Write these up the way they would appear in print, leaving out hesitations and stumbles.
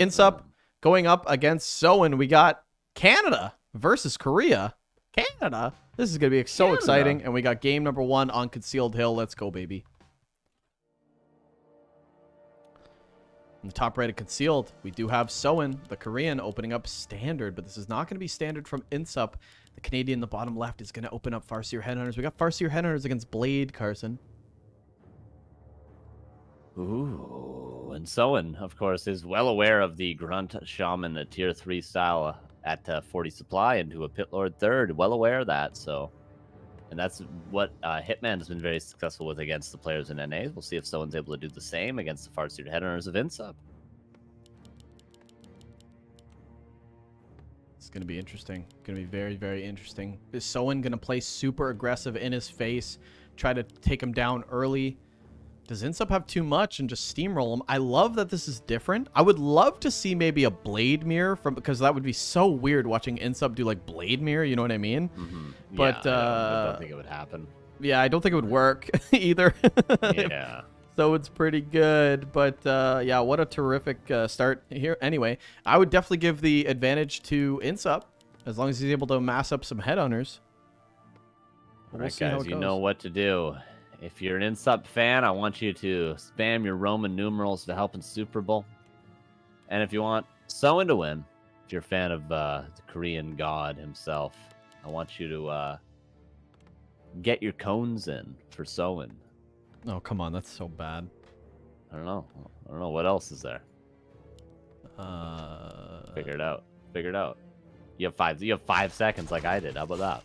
INSUP going up against Soin. We got Canada versus Korea. Canada. This is going to be so exciting. And we got game number 1 on Concealed Hill. Let's go, baby. In the top right of Concealed, we do have Soin, the Korean, opening up Standard. But this is not going to be Standard from INSUP. The Canadian in the bottom left is going to open up Farseer Headhunters. We got Farseer Headhunters against Blade, Carson. Ooh, and Soin, of course, is well aware of the Grunt Shaman, a tier 3 style at 40 supply into a Pit Lord third. Well aware of that, so. And that's what Hitman has been very successful with against the players in NA. We'll see if Soin's able to do the same against the Farseer Headhunters of INSUP. It's going to be interesting. Going to be very, very interesting. Is Soin going to play super aggressive in his face, try to take him down early? Does INSUP have too much and just steamroll him? I love that this is different. I would love to see maybe a Blade Mirror because that would be so weird watching INSUP do like Blade Mirror, you know what I mean? Mm-hmm. But I don't think it would happen. Yeah, I don't think it would work either. Yeah. So it's pretty good, but yeah, what a terrific start here. Anyway, I would definitely give the advantage to INSUP as long as he's able to mass up some headhunters. All right, guys, you know what to do. If you're an INSUP fan, I want you to spam your Roman numerals to help in Super Bowl. And if you want Soin to win, if you're a fan of the Korean god himself, I want you to get your cones in for Soin. Oh, come on. That's so bad. I don't know. What else is there? Figure it out. Figure it out. You have 5 seconds like I did. How about that?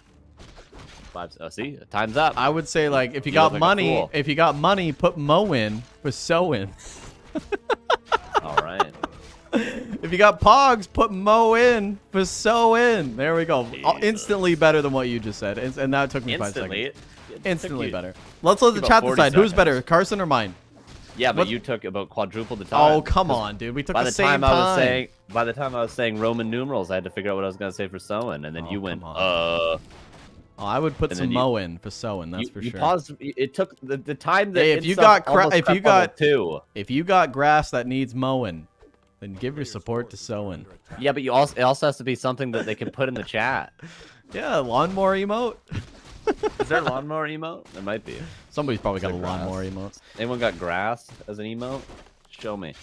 Oh, see, time's up. I would say like if you got money, put Mo in for Soin. All right. If you got Pogs, put Mo in for Soin. There we go. Jesus. Instantly better than what you just said, and that took me 5 seconds. Instantly you, better. Let's let the chat decide who's better, Carson or mine. Yeah, but you took about quadruple the time. Oh, come on, dude. We took the same time. By the time I was saying Roman numerals, I had to figure out what I was going to say for Soin, and then you went, Oh, I would put some Mo in for Soin, that's for sure. You paused. It took the time that if you got grass that needs mowing, then give your support to Soin. Yeah, but it also has to be something that they can put in the chat. Yeah, lawnmower emote. Is there a lawnmower emote? There might be. Somebody's probably got a lawnmower emote. Anyone got grass as an emote? Show me.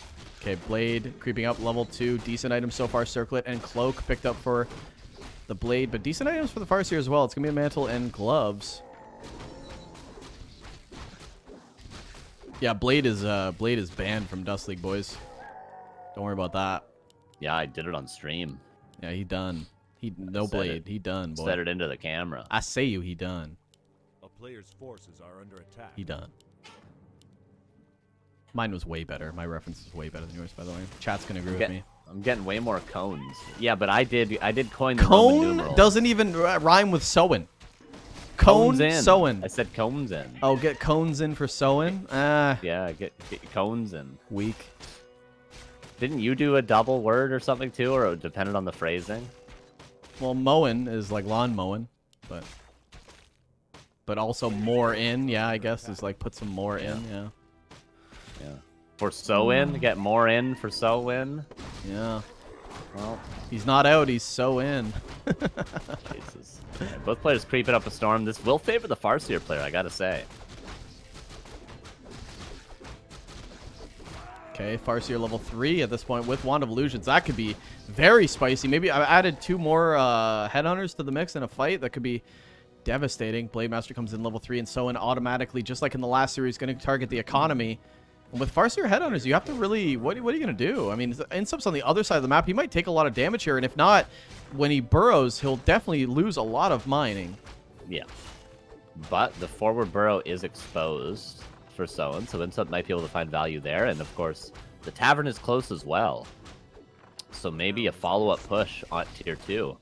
Okay, Blade creeping up level 2. Decent items so far. Circlet and Cloak picked up for the Blade, but decent items for the Farseer as well. It's gonna be a mantle and gloves. Yeah, Blade is banned from Dust League, boys. Don't worry about that. Yeah, I did it on stream. Yeah, he done. No Blade. He done, boy. Set it into the camera. I say you, he done. A player's forces are under attack. He done. Mine was way better. My reference is way better than yours, by the way. Chat's gonna agree with me. I'm getting way more cones. Yeah, but I did coin the Cone Roman numerals. doesn't even rhyme with Soin. Cone in. Soin. I said cones in. Oh, get cones in for Soin? Yeah, get your cones in. Weak. Didn't you do a double word or something too, or it depended on the phrasing? Well, mowing is like lawn mowing, but also more in. Yeah, I guess is like put some more in. Yeah. Yeah. For Soin, get more in for Soin. Yeah. Well, he's not out. He's so in. Jesus. Right, both players creeping up a storm. This will favor the Farseer player, I gotta say. Okay, Farseer level 3 at this point with Wand of Illusions. That could be very spicy. Maybe I added 2 more headhunters to the mix in a fight. That could be devastating. Blade Master comes in level 3 and Soin automatically, just like in the last series, going to target the economy. And with Farseer headhunters, you have to really... What are you going to do? I mean, INSUP's on the other side of the map. He might take a lot of damage here, and if not, when he burrows, he'll definitely lose a lot of mining. Yeah. But the forward burrow is exposed for Soin, so INSUP might be able to find value there. And of course, the tavern is close as well. So maybe a follow-up push on tier 2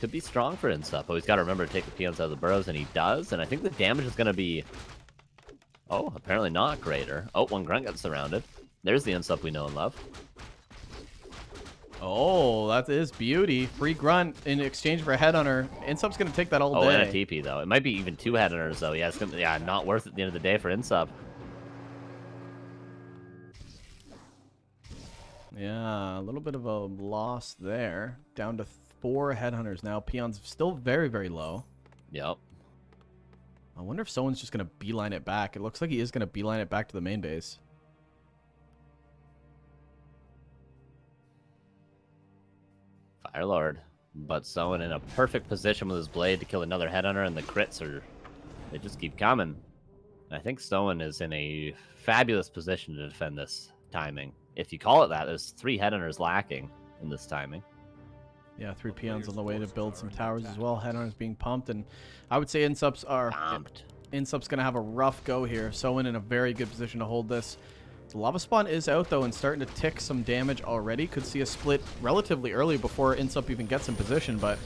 could be strong for INSUP. But he's got to remember to take the peons out of the burrows, and he does. And I think the damage is going to be... Oh, apparently not greater. Oh, one grunt got surrounded. There's the INSUP we know and love. Oh, that is beauty. Free grunt in exchange for a headhunter. INSUP's going to take that all day. Oh, and a TP, though. It might be even 2 headhunters, though. Yeah, it's gonna, yeah, not worth it at the end of the day for INSUP. Yeah, a little bit of a loss there. Down to 4 headhunters now. Peon's still very, very low. Yep. I wonder if someone's just going to beeline it back. It looks like he is going to beeline it back to the main base. Firelord. But Soin in a perfect position with his blade to kill another headhunter, and the crits are... They just keep coming. And I think Soin is in a fabulous position to defend this timing. If you call it that, there's 3 headhunters lacking in this timing. Yeah, 3 peons on the way to build some towers as well. Headhunters being pumped, and I would say iNSUPERABLE's are... Pumped. iNSUPERABLE's going to have a rough go here. Soin in a very good position to hold this. The lava spawn is out, though, and starting to tick some damage already. Could see a split relatively early before iNSUPERABLE even gets in position, but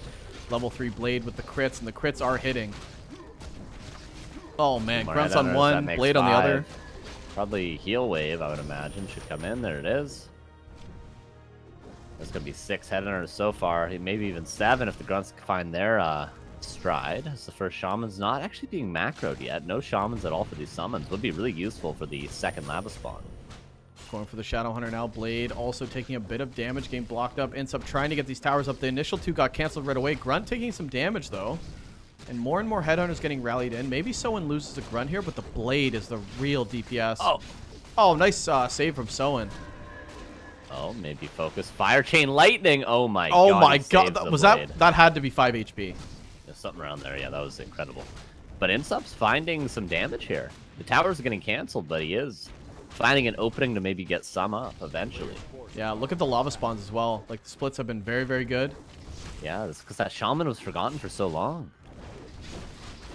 level 3 blade with the crits, and the crits are hitting. Oh, man. Grunts on one, blade on the other. Probably heal wave, I would imagine, should come in. There it is. There's going to be 6 headhunters so far. Maybe even 7 if the grunts find their stride. As the first shaman's not actually being macroed yet. No shamans at all for these summons. Would be really useful for the second lava spawn. Going for the Shadowhunter now. Blade also taking a bit of damage. Getting blocked up. iNSUPERABLE trying to get these towers up. The initial 2 got canceled right away. Grunt taking some damage, though. And more headhunters getting rallied in. Maybe Soin loses a Grunt here, but the Blade is the real DPS. Oh, nice save from Soin. Oh, maybe focus. Fire Chain Lightning. Oh my god. Oh my god. That had to be 5 HP. There's something around there. Yeah, that was incredible. But iNSUPERABLE's finding some damage here. The towers are getting canceled, but he is finding an opening to maybe get some up eventually. Yeah, look at the lava spawns as well. Like, the splits have been very, very good. Yeah, that's because that shaman was forgotten for so long.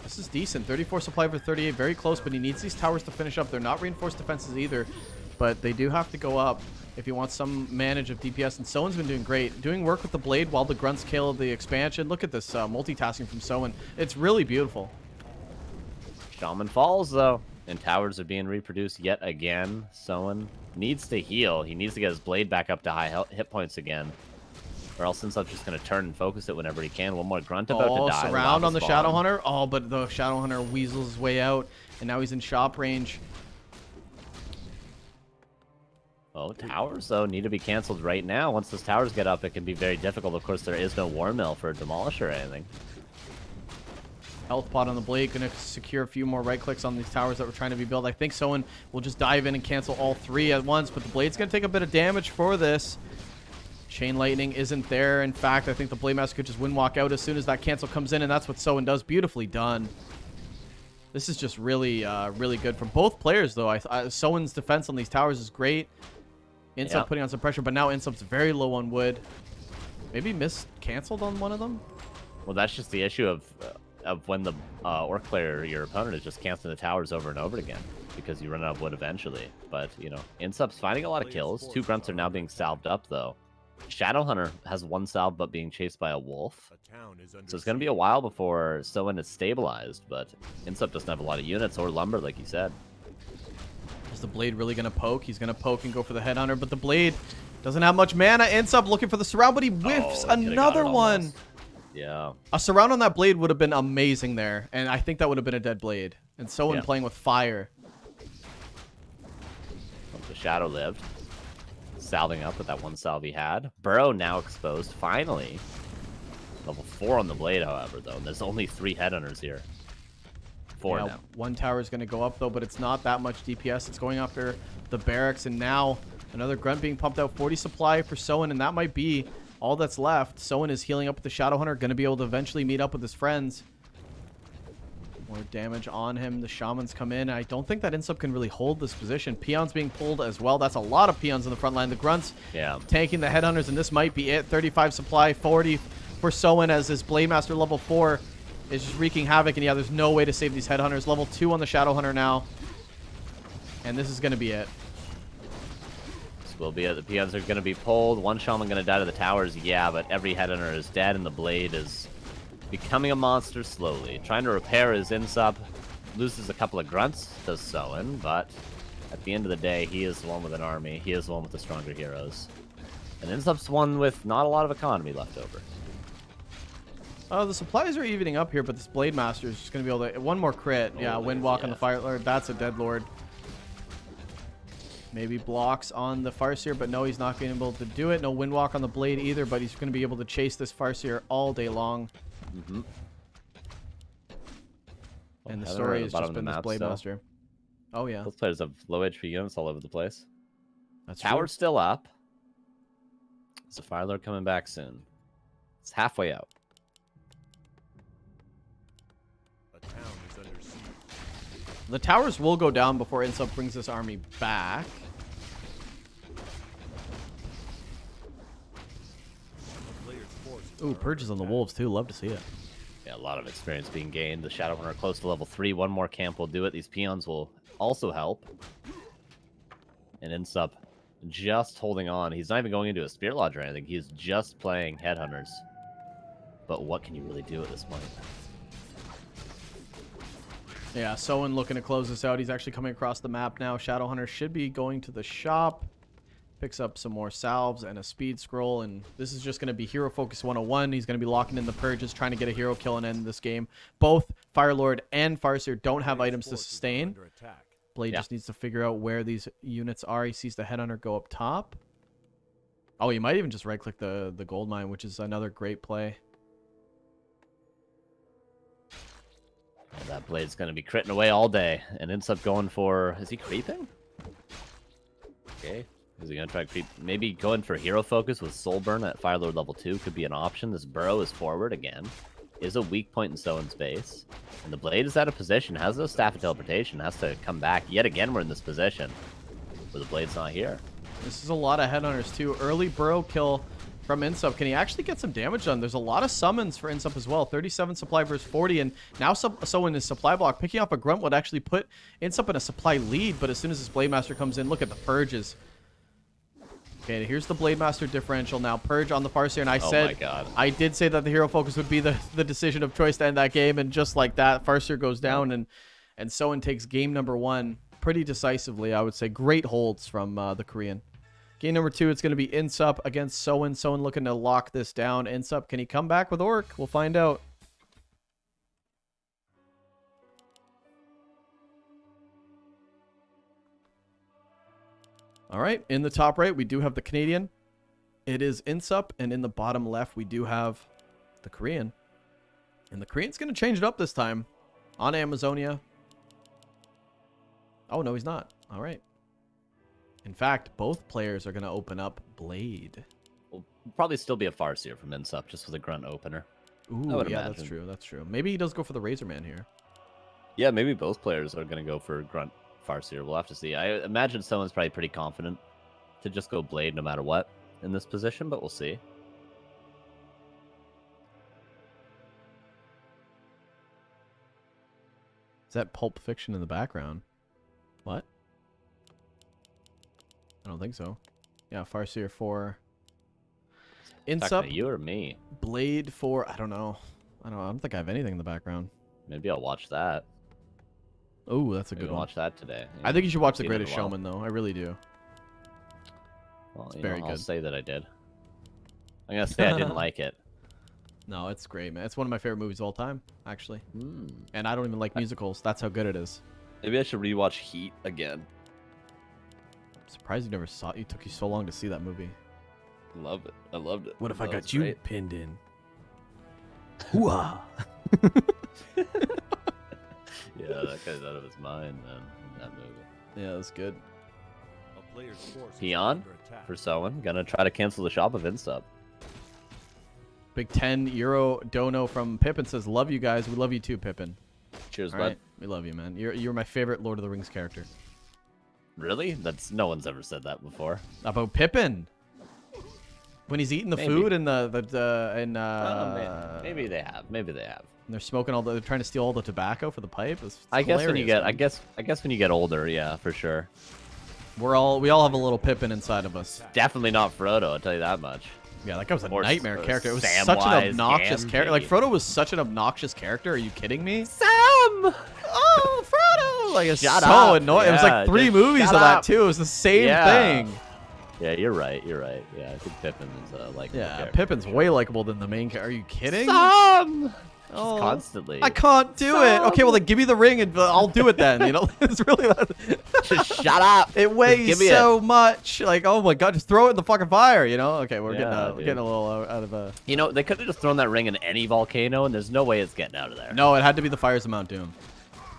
This is decent. 34 supply for 38. Very close, but he needs these towers to finish up. They're not reinforced defenses either, but they do have to go up if he wants some manage of DPS. And Soin's been doing great. Doing work with the blade while the grunts kill the expansion. Look at this multitasking from Soin. It's really beautiful. Shaman falls, though. And towers are being reproduced yet again. Soin needs to heal. He needs to get his blade back up to high hit points again. Or else iNSUPERABLE's just going to turn and focus it whenever he can. One more grunt about to die. Surround on the Shadowhunter. Oh, but the Shadowhunter weasels his way out. And now he's in shop range. Oh, towers, though, need to be canceled right now. Once those towers get up, it can be very difficult. Of course, there is no War Mill for a Demolish or anything. Health pot on the blade. Going to secure a few more right clicks on these towers that were trying to be built. I think Soin will just dive in and cancel all 3 at once. But the blade's going to take a bit of damage for this. Chain Lightning isn't there. In fact, I think the Blade Master could just win walk out as soon as that cancel comes in, and that's what Soin does. Beautifully done. This is just really, really good from both players, though. Soin's defense on these towers is great. iNSUPERABLE putting on some pressure, but now iNSUPERABLE's very low on wood. Maybe canceled on one of them? Well, that's just the issue of when the orc player, your opponent, is just canceling the towers over and over again because you run out of wood eventually. But, you know, iNSUPERABLE's finding a lot of kills. 2 grunts are now being salved up, though. Shadowhunter has 1 salve but being chased by a wolf. So it's going to be a while before Soin is stabilized, but iNSUPERABLE doesn't have a lot of units or lumber, like you said. Is the blade really going to poke? He's going to poke and go for the headhunter, but the blade doesn't have much mana. iNSUPERABLE looking for the surround, but he whiffs another one. Yeah. A surround on that blade would have been amazing there, and I think that would have been a dead blade. And Soin playing with fire. The shadow lived. Salving up with that 1 salve he had. Burrow now exposed, finally. Level 4 on the blade, however, though. And there's only 3 headhunters here. 4 now. 1 tower is going to go up, though, but it's not that much DPS. It's going after the barracks, and now another grunt being pumped out. 40 supply for Soin, and that might be all that's left. Soin is healing up with the Shadowhunter, going to be able to eventually meet up with his friends. More damage on him. The shamans come in. I don't think that iNSUPERABLE can really hold this position. Peons being pulled as well. That's a lot of peons in the front line. The grunts tanking the headhunters, and this might be it. 35 supply, 40 for Soin as his Blade Master level 4 is just wreaking havoc. And yeah, there's no way to save these headhunters. Level 2 on the Shadowhunter now. And this is going to be it. This will be it. The peons are going to be pulled. 1 shaman going to die to the towers. Yeah, but every headhunter is dead, and the blade is becoming a monster slowly. Trying to repair his iNSUPERABLE. Loses a couple of grunts, does Soin, but at the end of the day, he is the one with an army. He is the one with the stronger heroes. And iNSUPERABLE's one with not a lot of economy left over. The supplies are evening up here, but this Blade Master is just going to be able to... 1 more crit. Yeah, Windwalk on the Fire Lord. That's a dead Lord. Maybe blocks on the Farseer, but no, he's not being able to do it. No Windwalk on the Blade either, but he's going to be able to chase this Farseer all day long. Mm-hmm. And the story has just been this Blade Master. Oh, yeah. Both players have low HP units all over the place. That's Tower's true. still up. Is the Fire Lord coming back soon? It's halfway out. A town is under siege. The towers will go down before iNSUP brings this army back. A player's forces Ooh, are purges on under the attack. Wolves, too. Love to see it. Yeah, a lot of experience being gained. The Shadowrunner close to level 3. One more camp will do it. These peons will also help. And iNSUP just holding on. He's not even going into a Spirit Lodge or anything. He's just playing Headhunters. But what can you really do at this point? Yeah, Soin looking to close this out. He's actually coming across the map now. Shadowhunter should be going to the shop. Picks up some more salves and a speed scroll. And this is just going to be Hero Focus 101. He's going to be locking in the purges, trying to get a hero kill and end this game. Both Firelord and Farseer don't have items to Forces are sustain. under attack. Blade just needs to figure out where these units are. He sees the Headhunter go up top. Oh, he might even just right-click the gold mine, which is another great play. That Blade's going to be critting away all day. And iNSUP going for... Is he creeping? Okay. Is he going to try to creep? Maybe going for Hero Focus with Soul Burn at Firelord level 2 could be an option. This Burrow is forward again. Is a weak point in Soin's base. And the Blade is out of position. Has no Staff of Teleportation. Has to come back. Yet again, we're in this position. Where the Blade's not here. This is a lot of Headhunters, too. Early Burrow kill from iNSUP. Can he actually get some damage done? There's a lot of summons for iNSUP as well. 37 supply versus 40. And now Soin is supply block. Picking off a Grunt would actually put iNSUP in a supply lead. But as soon as this Blade Master comes in, look at the purges. Okay, here's the Blade Master differential now. Purge on the Farseer, and Oh my God. I did say that the Hero Focus would be the decision of choice to end that game, and just like that, Farseer goes down, and Soin takes game number 1 pretty decisively, I would say. Great holds from the Korean. Game number 2, it's going to be iNSUP against Soin. Soin looking to lock this down. iNSUP, can he come back with ORC? We'll find out. All right, in the top right, we do have the Canadian. It is iNSUP, and in the bottom left, we do have the Korean. And the Korean's going to change it up this time on Amazonia. Oh, no, he's not. All right. In fact, both players are going to open up Blade. Will probably still be a Farseer from iNSUP, just with a Grunt opener. Ooh, would yeah, imagine. that's true. That's true. Maybe he does go for the Razorman here. Yeah, maybe both players are going to go for Grunt Farseer. We'll have to see. I imagine someone's probably pretty confident to just go Blade no matter what in this position, but we'll see. Is that Pulp Fiction in the background? What? I don't think so. Yeah, Farseer for Talking to iNSUP, you or me? Blade for... I don't know. I don't think I have anything in the background. Maybe I'll watch that. Oh, that's a Maybe good I'll one. watch that today. I think you should watch The Seen it in a Greatest while. Showman, though. I really do. Well, you very know, I'll good. say that I did. I'm going to say I didn't like it. No, it's great, man. It's one of my favorite movies of all time, actually. Hmm. And I don't even like musicals. That's how good it is. Maybe I should rewatch Heat again. I'm surprised you never saw it. It took you so long to see that movie. Love it. I loved it. What if I That got was you great. pinned in? Hoo-ah! Yeah, that guy's out of his mind, man, in that movie. Yeah, that's good. A player's forces are Peon under attack. for Soin. Gonna try to cancel the shop of iNSUP. Big 10 euro dono from Pippin says, love you guys. We love you too, Pippin. Cheers, All bud. right. We love you, man. You're my favorite Lord of the Rings character. Really? That's no one's ever said that before. About Pippin. When he's eating the Maybe. food and Maybe they have. Maybe they have. they're smoking they're trying to steal all the tobacco for the pipe. It's I guess when you hilarious, get, man. I guess when you get older, yeah, for sure. we all have a little Pippin inside of us. Definitely not Frodo. I'll tell you that much. Yeah, that guy was a Or nightmare or character. It was such an Samwise obnoxious character. Like Gamgee. Frodo was such an obnoxious character. Are you kidding me? Sam. Oh, Frodo! Like it's Shut so up. annoying. It was Yeah, like 3 just movies shut of that up. too. It was the same Yeah. thing. Yeah, you're right. You're right. Yeah, I think Pippin is like. Yeah, Pippin's way likable than the main character. Are you kidding? Sam. Oh, constantly. I can't do it. Okay, well then give me the ring and I'll do it then. You know, it's really that. Just shut up. It weighs give me so much. Like, oh my god, just throw it in the fucking fire. You know? Okay, we're Yeah, getting a little out of a. You know, they could have just thrown that ring in any volcano, and there's no way it's getting out of there. No, it had to be the fires of Mount Doom.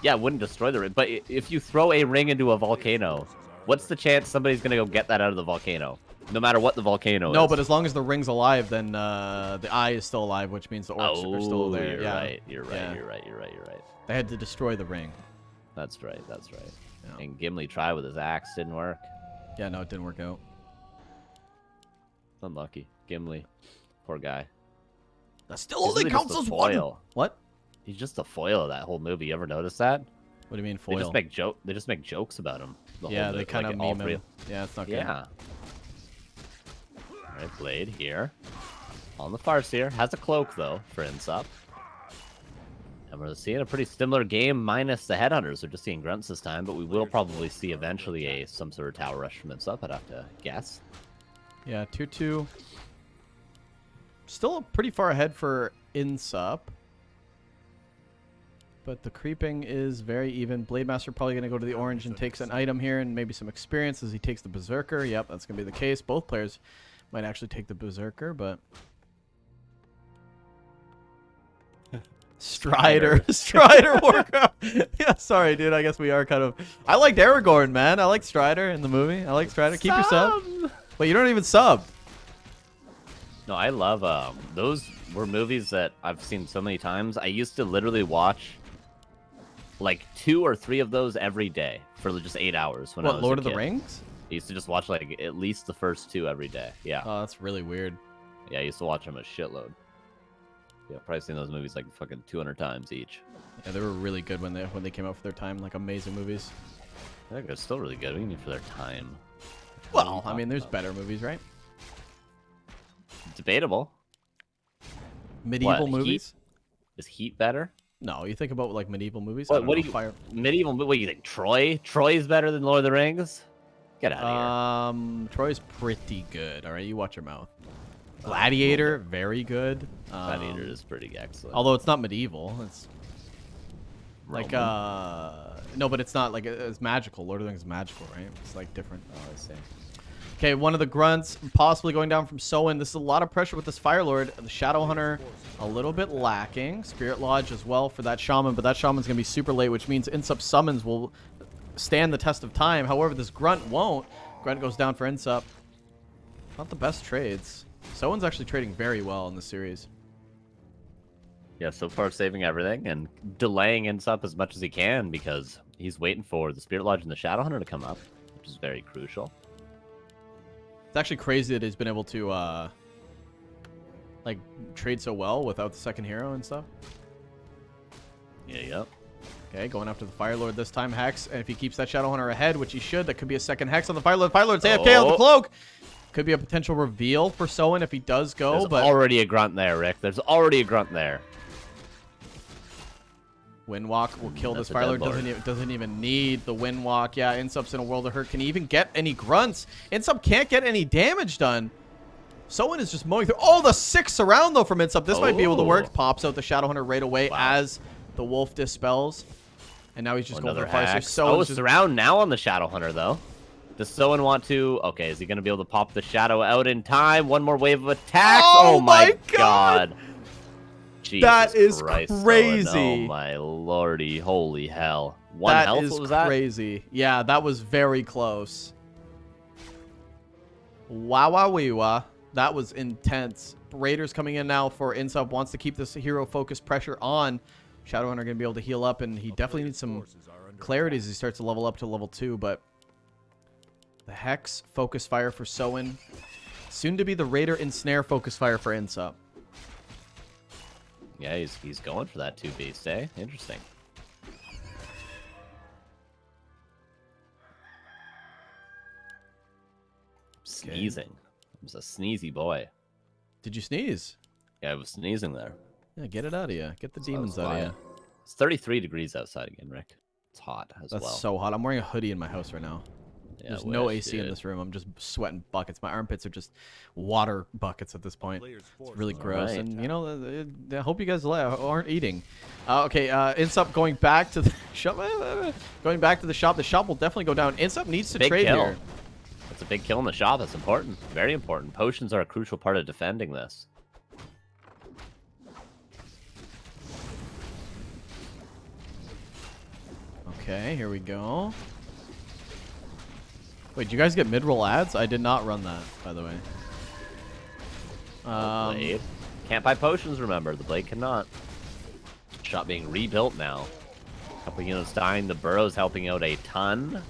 Yeah, it wouldn't destroy the ring. But if you throw a ring into a volcano, what's the chance somebody's gonna go get that out of the volcano? No matter what the volcano is. No, but as long as the ring's alive, then the eye is still alive, which means the orcs are still there. You're yeah. right. You're right. Yeah. You're right. You're right. You're right. They had to destroy the ring. That's right. That's right. Yeah. And Gimli tried with his axe, didn't work. Yeah, no, it didn't work out. Unlucky. Gimli. Poor guy. That still He's only really counts just a as one. foil. What? He's just a foil of that whole movie. You ever notice that? What do you mean They foil? just make jokes about him. The Yeah, whole they movie, kind of like, all meme three- him. Yeah, it's not good. Yeah. All right, Blade here. On the Farseer. Has a cloak, though, for Insup. And we're seeing a pretty similar game minus the Headhunters. We're just seeing grunts this time, but we will probably see eventually some sort of tower rush from Insup, I'd have to guess. Yeah, 2-2. Still pretty far ahead for Insup. But the creeping is very even. Blademaster probably going to go to the orange and takes an item here and maybe some experience as he takes the Berserker. Yep, that's going to be the case. Both players might actually take the Berserker, but... Strider. Strider Warcraft. Yeah, sorry, dude. I guess we are kind of... I liked Aragorn, man. I liked Strider in the movie. I like Strider. Keep your sub. Wait, you don't even sub. No, I love... those were movies that I've seen so many times. I used to literally watch... like 2 or 3 of those every day for just 8 hours when I was What, Lord a of the kid. Rings? I used to just watch like at least the first 2 every day. Yeah. Oh, that's really weird. Yeah, I used to watch them a shitload. Yeah, probably seen those movies like fucking 200 times each. Yeah, they were really good when they came out for their time. Like, amazing movies. I think they're still really good. We need for their time. Well, I mean, there's better movies, right? Debatable. Medieval What, movies? Is Heat better? No, you think about, like, medieval movies? What do you... Fire... Medieval... What do you think? Troy? Troy's better than Lord of the Rings? Get out of here. Troy's pretty good. All right, you watch your mouth. Gladiator, very good. Gladiator is pretty excellent. Although it's not medieval. It's like, Roman. no, but it's not like it's magical. Lord of the Rings is magical, right? It's like different. Oh, I see. Okay, one of the grunts possibly going down from Soin. This is a lot of pressure with this Fire Lord. The Shadow Hunter a little bit lacking. Spirit Lodge as well for that Shaman, but that Shaman's going to be super late, which means Insup summons will stand the test of time. However, this Grunt won't. Grunt goes down for Insup. Not the best trades. Soin's actually trading very well in this series. Yeah, so far saving everything and delaying Insup as much as he can because he's waiting for the Spirit Lodge and the Shadow Hunter to come up, which is very crucial. It's actually crazy that he's been able to, like, trade so well without the second hero and stuff. Yeah, yep. Okay, going after the Fire Lord this time, Hex. And if he keeps that Shadow Hunter ahead, which he should, that could be a second Hex on the Fire Lord. Fire Lord's AFK on the cloak. Could be a potential reveal for Soin if he does go, There's but already a grunt there, Rick. There's already a grunt there. Windwalk will kill That's this a Fire dead Lord. lord. Doesn't even need the Windwalk. Yeah, Insup's in a world of hurt. Can he even get any grunts? Insup can't get any damage done. Soin is just mowing through. Oh, the 6 surround, though, from Insup. This might be able to work. Pops out the Shadow Hunter right away as the Wolf dispels. And now he's just going for the Fire. Oh, surround now on the Shadow Hunter, though. Does Soin want to... Okay, is he going to be able to pop the Shadow out in time? One more wave of attacks. Oh my God. Jesus that is Christ, crazy. Soin. Oh, my lordy. Holy hell. One that health, is what was that? crazy. Yeah, that was very close. Wow. That was intense. Raiders coming in now for Insup. Wants to keep this hero focus pressure on. Shadowrunner going to be able to heal up, and he definitely needs some clarity as he starts to level up to level 2, but the Hex focus fire for Soin. Soon to be the Raider ensnare focus fire for Insup. Yeah, he's going for that 2 beast, eh? Interesting. Sneezing. I was a sneezy boy. Did you sneeze? Yeah, I was sneezing there. Yeah, get it out of you. Get the demons That's out of why. you. It's 33 degrees outside again, Rick. It's hot as That's well. so hot. I'm wearing a hoodie in my house right now. Yeah, There's no wish, AC in dude. this room. I'm just sweating buckets. My armpits are just water buckets at this point. Player's It's force really is gross. Alright. And, you know, I hope you guys aren't eating. Okay, Insup going back to the shop. Going back to the shop. The shop will definitely go down. Insup needs to Big trade kill. here. It's a big kill in the shop. That's important. Very important. Potions are a crucial part of defending this. Okay, here we go. Wait, did you guys get mid-roll ads? I did not run that, by the way. Blade. Can't buy potions, remember. The blade cannot. Shop being rebuilt now. A couple units dying. The burrow's helping out a ton.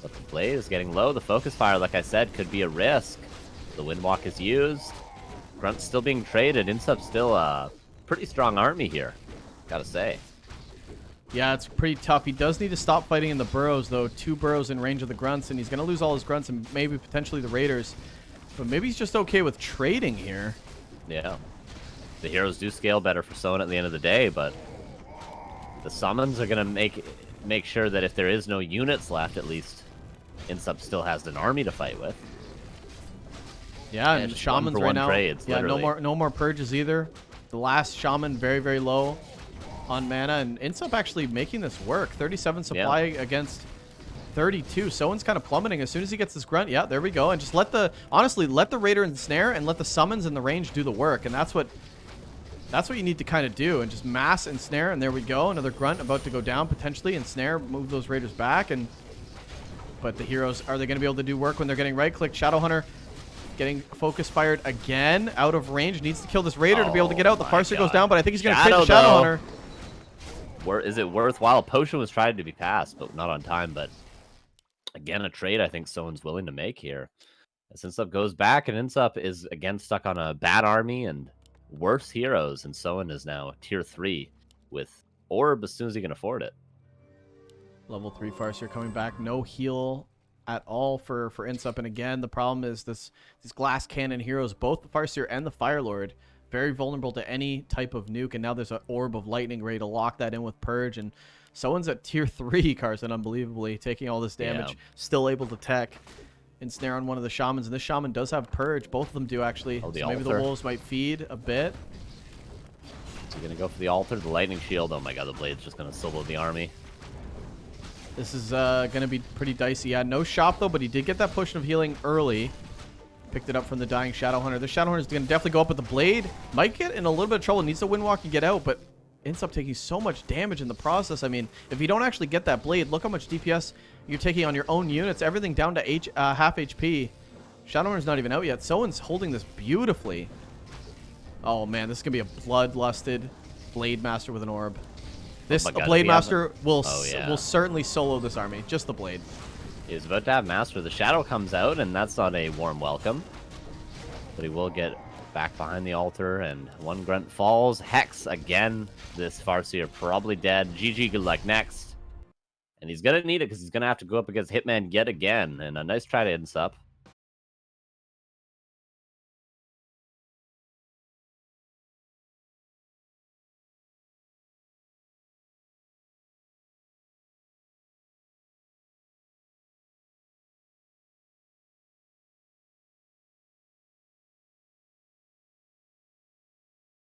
But the blade is getting low. The focus fire, like I said, could be a risk. The windwalk is used. Grunt's still being traded. Insup's still a pretty strong army here. Gotta say. Yeah, it's pretty tough. He does need to stop fighting in the burrows, though. 2 burrows in range of the grunts, and he's going to lose all his grunts and maybe potentially the raiders. But maybe he's just okay with trading here. Yeah. The heroes do scale better for Soin at the end of the day, but the summons are going to make sure that if there is no units left, at least Insup still has an army to fight with. Yeah, Yeah, and just shamans right one-for-one now. trades, Yeah, literally. no more purges either. The last shaman very, very low on mana, and Insup actually making this work. 37 supply against 32. Soin's kind of plummeting as soon as he gets this grunt. Yeah, there we go. And just honestly, let the raider ensnare and let the summons in the range do the work. And that's what you need to kind of do. And just mass ensnare, and there we go. Another grunt about to go down potentially. Ensnare, move those raiders back. But the heroes, are they going to be able to do work when they're getting right-click? Shadowhunter getting focus fired again, out of range. Needs to kill this raider to be able to get out. The my Parser goes God. down, but I think he's going to take Shadow, the Shadowhunter. Is it worthwhile? Potion was tried to be passed, but not on time. But again, a trade I think someone's willing to make here. As Insup goes back, and Insup is again stuck on a bad army and worse heroes, and Soin is now tier 3 with Orb as soon as he can afford it. Level 3 Farseer coming back. No heal at all for Insup. And again, the problem is these glass cannon heroes, both the Farseer and the Firelord, very vulnerable to any type of nuke. And now there's an Orb of Lightning ready to lock that in with Purge. And Someone's at tier 3, Carson, unbelievably, taking all this damage. Yeah. Still able to tech. Ensnare on one of the shamans. And this shaman does have Purge. Both of them do, actually. Oh, the So maybe the altar. wolves might feed a bit. Is he going to go for the altar? The lightning shield? Oh my god, the blade's just going to solo the army. This is going to be pretty dicey. Yeah, no shop, though, but he did get that potion of healing early. Picked it up from the dying Shadowhunter. The Shadowhunter is going to definitely go up with the blade. Might get in a little bit of trouble. Needs to windwalk and get out, but ends up taking so much damage in the process. I mean, if you don't actually get that blade, look how much DPS you're taking on your own units. Everything down to half HP. Shadowhunter's not even out yet. Someone's holding this beautifully. Oh, man, this is going to be a bloodlusted Blade Master with an orb. This my God, Blade we have Master will yeah. certainly solo this army. Just the Blade. He was about to have Master. The Shadow comes out, and that's not a warm welcome. But he will get back behind the altar, and one grunt falls. Hex again. This Farseer probably dead. GG, good luck next. And he's going to need it because he's going to have to go up against Hitman yet again. And a nice try to Insup.